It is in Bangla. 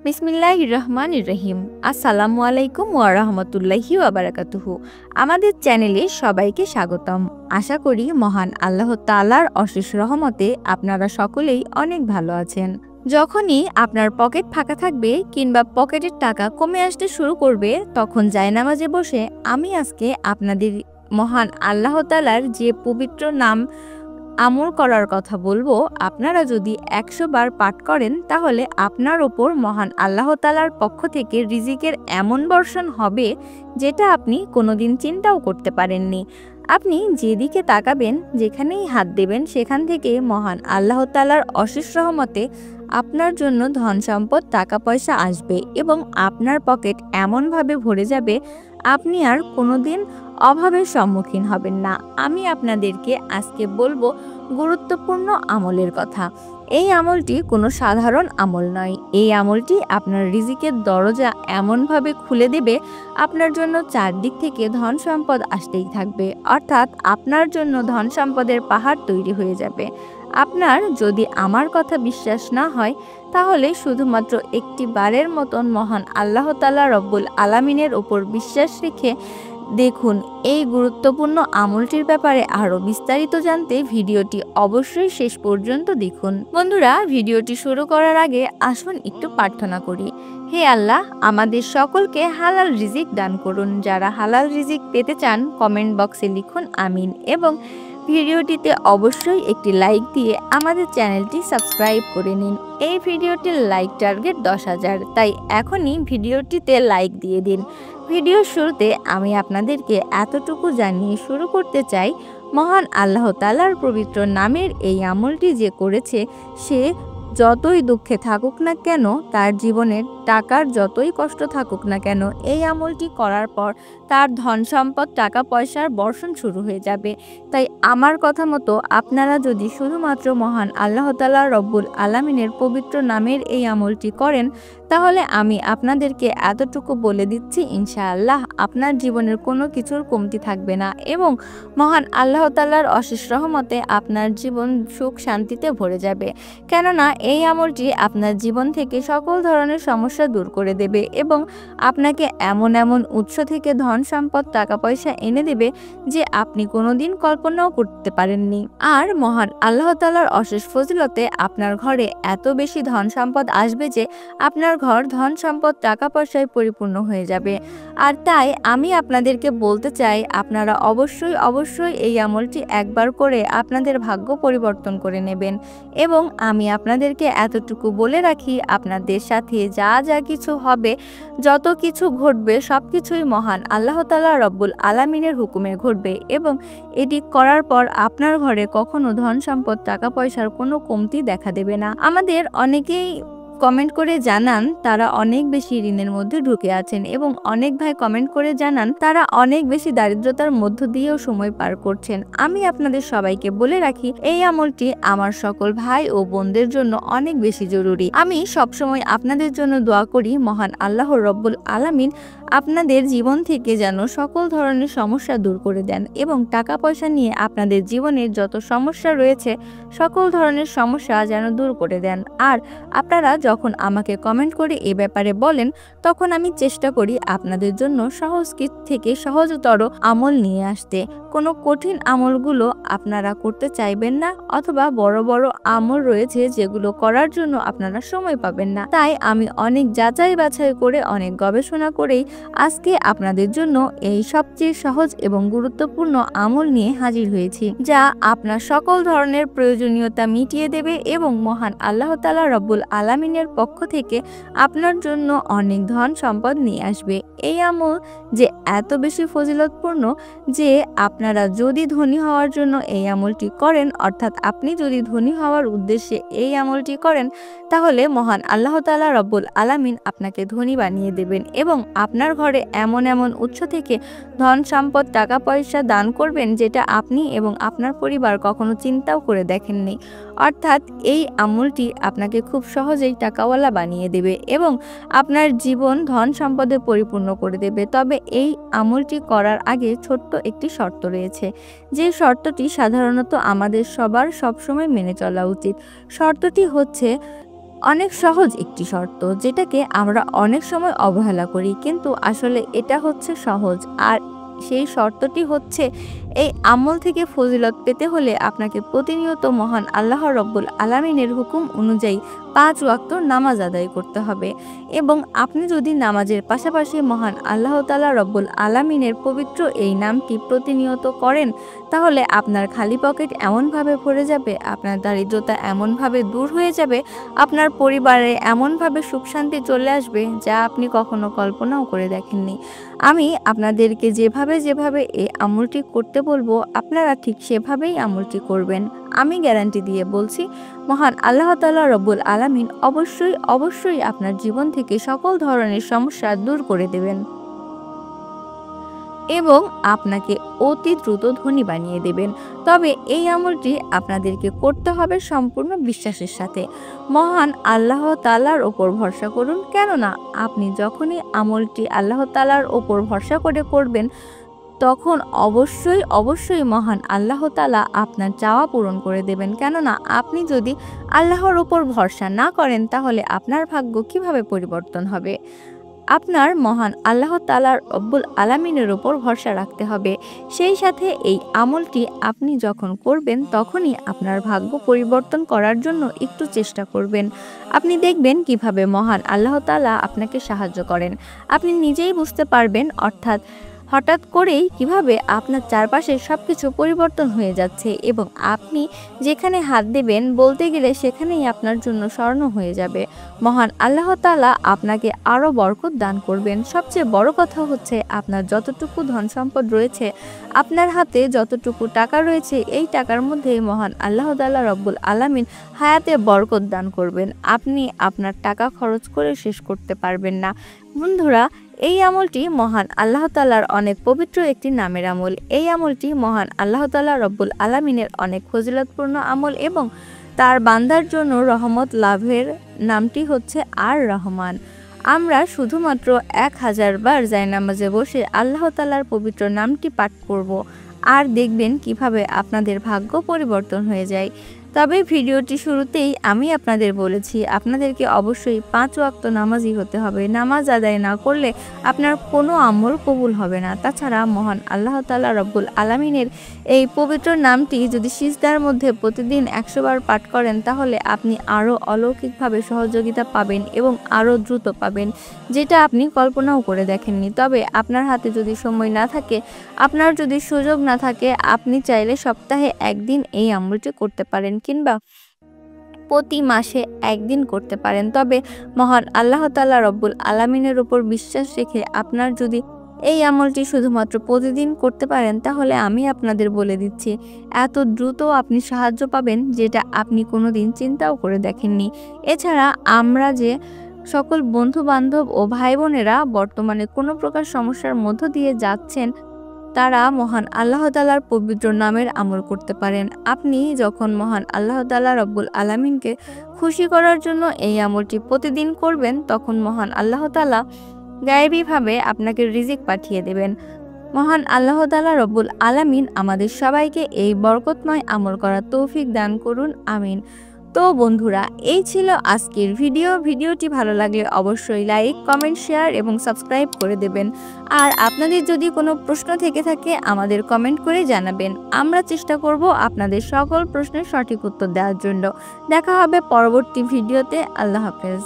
বিসমিল্লাহির রহমানির রহিম। আসসালামু আলাইকুম ওয়া রাহমাতুল্লাহি ওয়া বারাকাতুহু। আমাদের চ্যানেলে সবাইকে স্বাগতম। আশা করি মহান আল্লাহ তাআলার অশেষ রহমতে আপনারা সকলেই অনেক ভালো আছেন। যখনই আপনার পকেট ফাঁকা থাকবে কিংবা পকেটের টাকা কমে আসতে শুরু করবে, তখন জায়নামাজে বসে আমি আজকে আপনাদের মহান আল্লাহ তাআলার যে পবিত্র নাম আমল করার কথা বলবো। আপনারা যদি 100 বার পাঠ করেন তাহলে আপনার ওপর মহান আল্লাহ তাআলার পক্ষ থেকে রিজিকের এমন বর্ষণ হবে যেটা আপনি কোনোদিন চিন্তাও করতে পারেননি। আপনি যেদিকে তাকাবেন, যেখানেই হাত দেবেন, সেখান থেকে মহান আল্লাহ তাআলার অশেষ রহমতে আপনার জন্য ধন সম্পদ টাকা পয়সা আসবে এবং আপনার পকেট এমনভাবে ভরে যাবে আপনি আর কোনোদিন অভাবের সম্মুখীন হবেন না। আমি আপনাদেরকে আজকে বলবো গুরুত্বপূর্ণ আমলের কথা। এই আমলটি কোনো সাধারণ আমল নয়। এই আমলটি আপনার রিজিকের দরজা এমনভাবে খুলে দেবে, আপনার জন্য চারদিক থেকে ধন সম্পদ আসতেই থাকবে, অর্থাৎ আপনার জন্য ধন সম্পদের পাহাড় তৈরি হয়ে যাবে। আপনার যদি আমার কথা বিশ্বাস না হয় তাহলে শুধুমাত্র একটি বারের মতন মহান আল্লাহ তাআলা রব্বুল আলামিনের ওপর বিশ্বাস রেখে দেখুন। এই গুরুত্বপূর্ণ আমলটির ব্যাপারে আরও বিস্তারিত জানতে ভিডিওটি অবশ্যই শেষ পর্যন্ত দেখুন। বন্ধুরা, ভিডিওটি শুরু করার আগে আসুন একটু প্রার্থনা করি। হে আল্লাহ, আমাদের সকলকে হালাল রিজিক দান করুন। যারা হালাল রিজিক পেতে চান কমেন্ট বক্সে লিখুন আমিন, এবং ভিডিওটিতে অবশ্যই একটি লাইক দিয়ে আমাদের চ্যানেলটি সাবস্ক্রাইব করে নিন। এই ভিডিওটির লাইক টার্গেট 10,000, তাই এখনই ভিডিওটিতে লাইক দিয়ে দিন। ভিডিওর শুরুতে আমি আপনাদেরকে এতটুকু জানিয়ে শুরু করতে চাই, মহান আল্লাহ তাআলার পবিত্র নামের এই আমলটি যে করেছে, সে যতই দুঃখে থাকুক না কেন, তার জীবনের টাকার যতই কষ্ট থাকুক না কেন, এই আমলটি করার পর তার ধন সম্পদ টাকা পয়সার বর্ষণ শুরু হয়ে যাবে। তাই আমার কথা মতো আপনারা যদি শুধুমাত্র মহান আল্লাহ তাআলা রব্বুল আলামিনের পবিত্র নামের এই আমলটি করেন, তাহলে আমি আপনাদেরকে এতটুকু বলে দিচ্ছি, ইনশাআল্লাহ আপনার জীবনের কোনো কিছুর কমতি থাকবে না এবং মহান আল্লাহ তাআলার অশেষ রহমতে আপনার জীবন সুখ শান্তিতে ভরে যাবে। কেননা এই আমলটি আপনার জীবন থেকে সকল ধরনের সমস্যা দূর করে দেবে এবং আপনাকে এমন এমন উৎস থেকে ধন সম্পদ টাকা পয়সা এনে দেবে যে আপনি কোনোদিন কল্পনাও করতে পারেননি। আর মহান আল্লাহ তাআলার অশেষ ফজিলতে আপনার ঘরে এত বেশি ধন সম্পদ আসবে যে আপনার ঘর ধন সম্পদ টাকা পয়সায় পরিপূর্ণ হয়ে যাবে। আর তাই আমি আপনাদেরকে বলতে চাই, আপনারা অবশ্যই এই আমলটি একবার করে আপনাদের ভাগ্য পরিবর্তন করে নেবেন। এবং আমি আপনাদেরকে এতটুকু বলে রাখি, আপনাদের সাথে যা যা কিছু হবে, যত কিছু ঘটবে, সব কিছুই মহান আল্লাহ তাআলা রব্বুল আলামিনের হুকুমে ঘটবে এবং এটি করার পর আপনার ঘরে কখনো ধন সম্পদ টাকা পয়সার কোনো কমতি দেখা দেবে না। আমাদের অনেকেই কমেন্ট করে জানান তারা অনেক বেশি ঋণের মধ্যে ঢুকে আছেন এবং অনেক ভাই কমেন্ট করে জানান তারা অনেক বেশি দারিদ্রতার মধ্য দিয়েও সময় পার করছেন। আমি আপনাদের সবাইকে বলে রাখি, এই আমলটি আমার সকল ভাই ও বোনদের জন্য অনেক বেশি জরুরি। আমি সবসময় আপনাদের জন্য দোয়া করি, মহান আল্লাহ রব্বুল আলামিন আপনাদের জীবন থেকে যেন সকল ধরনের সমস্যা দূর করে দেন এবং টাকা পয়সা নিয়ে আপনাদের জীবনের যত সমস্যা রয়েছে সকল ধরনের সমস্যা যেন দূর করে দেন। আর আপনারা যখন আমাকে কমেন্ট করে এ ব্যাপারে বলেন, তখন আমি চেষ্টা করি আপনাদের জন্য সহজ থেকে সহজতর আমল নিয়ে আসতে। কোনো কঠিন আমলগুলো আপনারা করতে চাইবেন না, অথবা বড় বড় আমল রয়েছে যেগুলো করার জন্য আপনারা সময় পাবেন না। তাই আমি অনেক যাচাই বাছাই করে, অনেক গবেষণা করেই আজকে আপনাদের জন্য এই সবচেয়ে সহজ এবং গুরুত্বপূর্ণ আমল নিয়ে হাজির হয়েছি, যা আপনার সকল ধরনের প্রয়োজনীয়তা মিটিয়ে দেবে এবং মহান আল্লাহ তাআলা রব্বুল আলামিনের পক্ষ থেকে আপনার জন্য অনেক ধন সম্পদ নিয়ে আসবে। এই আমল যে এত বেশি ফজিলতপূর্ণ যে আপনারা যদি ধনী হওয়ার জন্য এই আমলটি করেন, অর্থাৎ আপনি যদি ধনী হওয়ার উদ্দেশ্যে এই আমলটি করেন, তাহলে মহান আল্লাহ তাআলা রব্বুল আলামিন আপনাকে ধনী বানিয়ে দেবেন এবং আপনার ঘরে এমন এমন উৎস থেকে ধন সম্পদ টাকা পয়সা দান করবেন যেটা আপনি এবং আপনার পরিবার কখনো চিন্তাও করে দেখেননি। অর্থাৎ এই আমলটি আপনাকে খুব সহজেই টাকাওয়ালা বানিয়ে দেবে এবং আপনার জীবন ধন সম্পদে পরিপূর্ণ করে দেবে। তবে এই আমলটি করার আগে ছোট্ট একটি শর্ত রয়েছে, যে শর্তটি সাধারণত আমাদের সবার সবসময় মেনে চলা উচিত। শর্তটি হচ্ছে অনেক সহজ একটি শর্ত, যেটাকে আমরা অনেক সময় অবহেলা করি, কিন্তু আসলে এটা হচ্ছে সহজ। আর সেই শর্তটি হচ্ছে, এই আমল থেকে ফজিলত পেতে হলে আপনাকে প্রতিনিয়ত মহান আল্লাহ রব্বুল আলামিনের হুকুম অনুযায়ী 5 ওয়াক্ত নামাজ আদায় করতে হবে। এবং আপনি যদি নামাজের পাশাপাশি মহান আল্লাহ তাআলা রব্বুল আলামিনের পবিত্র এই নামটি প্রতিনিয়ত করেন, তাহলে আপনার খালি পকেট এমনভাবে ভরে যাবে, আপনার দারিদ্রতা এমনভাবে দূর হয়ে যাবে, আপনার পরিবারে এমনভাবে সুখ শান্তি চলে আসবে যা আপনি কখনো কল্পনাও করে দেখেননি। আমি আপনাদেরকে যেভাবে যেভাবে এই আমলটি করতে বলবো, আপনারা ঠিক সেভাবেই আমলটি করবেন। আমি গ্যারান্টি দিয়ে বলছি, মহান আল্লাহ তাআলা রব্বুল আলামিন অবশ্যই অবশ্যই আপনার জীবন থেকে সকল ধরনের সমস্যা দূর করে দেবেন এবং আপনাকে অতি দ্রুত ধনী বানিয়ে দেবেন। তবে এই আমলটি আপনাদেরকে করতে হবে সম্পূর্ণ বিশ্বাসের সাথে। মহান আল্লাহ তাআলার ওপর ভরসা করুন, কেননা আপনি যখনই আমলটি আল্লাহ তাআলার ওপর ভরসা করে করবেন, তখন অবশ্যই অবশ্যই মহান আল্লাহ তাআলা আপনার চাওয়া পূরণ করে দেবেন। কেননা আপনি যদি আল্লাহর ওপর ভরসা না করেন, তাহলে আপনার ভাগ্য কিভাবে পরিবর্তন হবে? আপনার মহান আল্লাহ তাআলার রব্বুল আলামিনের ওপর ভরসা রাখতে হবে। সেই সাথে এই আমলটি আপনি যখন করবেন, তখনই আপনার ভাগ্য পরিবর্তন করার জন্য একটু চেষ্টা করবেন। আপনি দেখবেন কিভাবে মহান আল্লাহ তাআলা আপনাকে সাহায্য করেন। আপনি নিজেই বুঝতে পারবেন, অর্থাৎ হঠাৎ করেই কিভাবে আপনার চারপাশে সবকিছু পরিবর্তন হয়ে যাচ্ছে এবং আপনি যেখানে হাত দেবেন, বলতে গেলে সেখানেই আপনার জন্য স্বর্ণ হয়ে যাবে। মহান আল্লাহ তাআলা আপনাকে আরও বরকত দান করবেন। সবচেয়ে বড় কথা হচ্ছে, আপনার যতটুকু ধন সম্পদ রয়েছে, আপনার হাতে যতটুকু টাকা রয়েছে, এই টাকার মধ্যে মহান আল্লাহ তাআলা রব্বুল আলামিন হায়াতে বরকত দান করবেন। আপনি আপনার টাকা খরচ করে শেষ করতে পারবেন না। বন্ধুরা, এই আমলটি মহান আল্লাহ তাআলার অনেক পবিত্র একটি নামের আমল। এই আমলটি মহান আল্লাহ তাআলা রব্বুল আলামিনের অনেক ফজিলতপূর্ণ আমল এবং তার বান্দার জন্য রহমত লাভের নামটি হচ্ছে আর রহমান। আমরা শুধুমাত্র 1000 বার জায়নামাজে বসে আল্লাহ তাআলার পবিত্র নামটি পাঠ করব, আর দেখবেন কিভাবে আপনাদের ভাগ্য পরিবর্তন হয়ে যায়। তবে ভিডিওটি শুরুতেই আমি আপনাদের বলেছি, আপনাদেরকে অবশ্যই 5 ওয়াক্ত নামাজি হতে হবে। নামাজ আদায় না করলে আপনার কোনো আমল কবুল হবে না। তাছাড়া মহান আল্লাহ তাআলা রব্বুল আলামিনের এই পবিত্র নামটি যদি সিজদার মধ্যে প্রতিদিন 100 বার পাঠ করেন, তাহলে আপনি আরও অলৌকিকভাবে সহযোগিতা পাবেন এবং আরও দ্রুত পাবেন, যেটা আপনি কল্পনাও করে দেখেননি। তবে আপনার হাতে যদি সময় না থাকে, আপনার যদি সুযোগ না থাকে, আপনি চাইলে সপ্তাহে 1 দিন এই আমলটি করতে পারেন, কিংবা প্রতি মাসে 1 দিন করতে পারেন। তবে মহান আল্লাহ তাআলা রব্বুল আলামিনের উপর বিশ্বাস রেখে আপনার যদি এই আমলটি শুধুমাত্র প্রতিদিন করতে পারেন, তাহলে আমি আপনাদের বলে দিচ্ছি, এত দ্রুত আপনি সাহায্য পাবেন যেটা আপনি কোনোদিন চিন্তাও করে দেখেননি। এছাড়া আমরা যে সকল বন্ধু বান্ধব ও ভাই বোনেরা বর্তমানে কোনো প্রকার সমস্যার মধ্য দিয়ে যাচ্ছেন, তারা মহান আল্লাহ তাআলার পবিত্র নামের আমল করতে পারেন। আপনি যখন মহান আল্লাহ তাআলা রব্বুল আলামিনকে খুশি করার জন্য এই আমলটি প্রতিদিন করবেন, তখন মহান আল্লাহ তাআলা গায়েবীভাবে আপনাকে রিজিক পাঠিয়ে দেবেন। মহান আল্লাহ তাআলা রব্বুল আলামিন আমাদের সবাইকে এই বরকতময় আমল করার তৌফিক দান করুন, আমিন। তো বন্ধুরা, এই ছিল আজকের ভিডিওটি ভালো লাগলে অবশ্যই লাইক, কমেন্ট, শেয়ার এবং সাবস্ক্রাইব করে দেবেন। আর আপনাদের যদি কোনো প্রশ্ন থেকে থাকে, আমাদের কমেন্ট করে জানাবেন। আমরা চেষ্টা করব আপনাদের সকল প্রশ্নের সঠিক উত্তর দেওয়ার জন্য। দেখা হবে পরবর্তী ভিডিওতে। আল্লাহ হাফেজ।